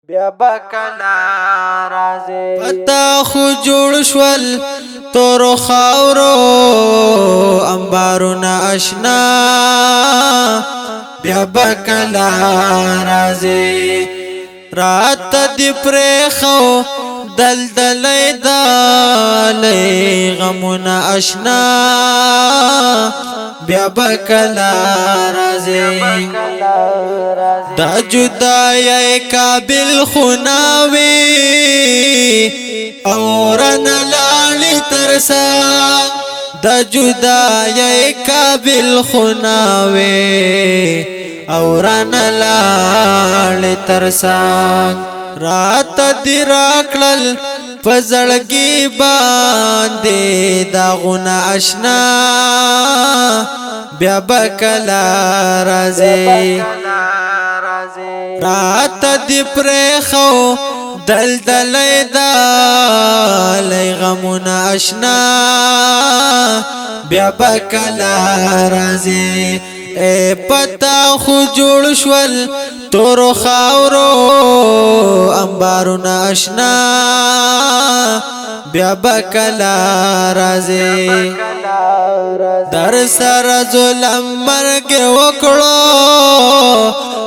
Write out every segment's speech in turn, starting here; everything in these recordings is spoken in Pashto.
بیا بکلا رازی پتا خو جوړ شول تور خاورو انبارونه آشنا بیا بکلا رازی رات دی پرخو دلدلای دالای غمونه آشنا بیا بکلا رازی دا جدای کابل خناوی اورن لالی ترسا دا جدای کابل خناوی اورن لالی ترسا رات دی راکلل پزړګي باندې داغونه آشنا بیا بکلا رازی رات دی پرخو دلدلای دالای غمونه آشنا بیا بکلا رازی اے پتا خو جوړ شول تور خاورو انبارونه آشنا بیا بکلا رازی در سر ظلم مرګ وکړو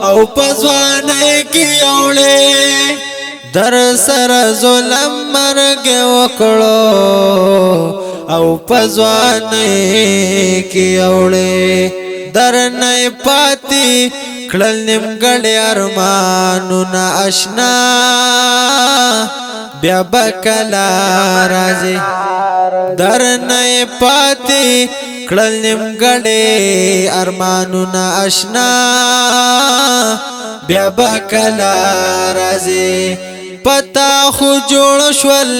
او پزوانه کې اولې در سر ظلم مرګ وکړو او پزوانه کې اولې در نه پاتې کړل نیمګړی ارمانونه آشنا بیا بکلا رازی در نه پاتې کړل نیمګړی ارمانونه آشنا بیا بکلا رازی پتا خو جوړ شول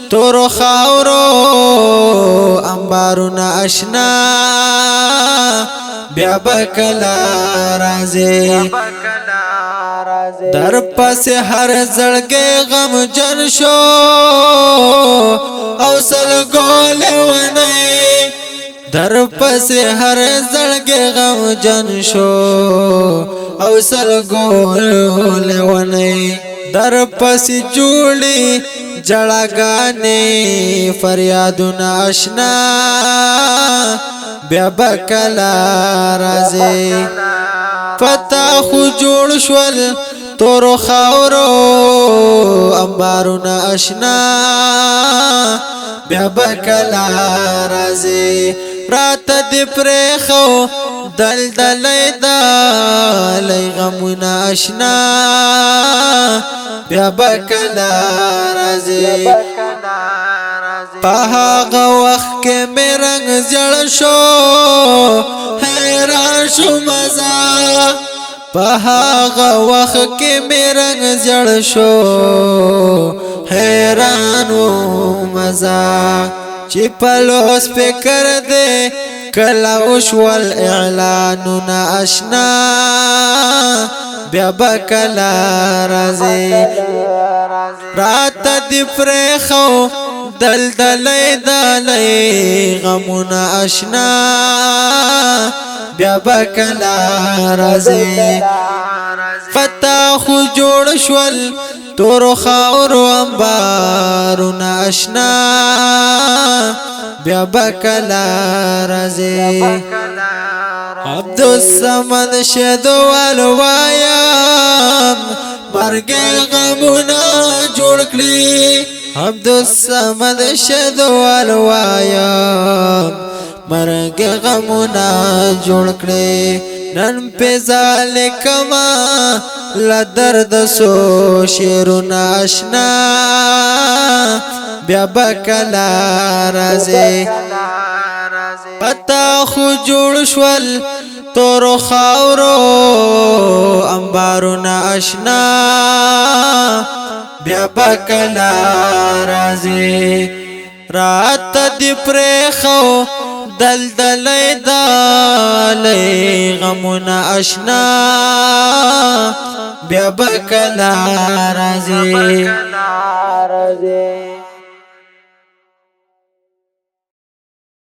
تور خاورو انبارونه آشنا بیا بکلا رازی در پس هر زړګي غم جن شو او سلګول ونی در پس هر زړګي غم جن شو او سلګول ونی در پس جوړي جړاګانې فریادونه آشنا بیا بکلا رازی پتا خو جوړ شول تور خاورو انبارونه آشنا بیا بکلا رازی رات دی پرخو دلدلای دالای غمونه آشنا بیا بکلا رازی پاغه وخت کې مې رنگ زړ شو حیران شو مزا پاغه وخت کې مې رنگ زړ شو حیران و مزا چې پلوس فکر دې کلا وشول اعلانونه آشنا بیا بکلا رازی رات دی پرخو دلدلای دالای غمونه آشنا بیا بکلا رازی فتا خو جوړ شول تور خاورو انبارونه آشنا بیا بکلا رازی عبدالصمد شهدوال وایم مرګ غمونه جوړ کړی عبدالصمد شهدوال وایم مرګ غمونه جوړ کړی نن په ذالکما لا درد سو شیرونه آشنا بیا بکلا رازی پتا خو جوړ شول تور خاورو انبارونه آشنا بیا بکلا رازی رات دی پرخو دلدلای دالای غمونه آشنا بیا بکلا رازی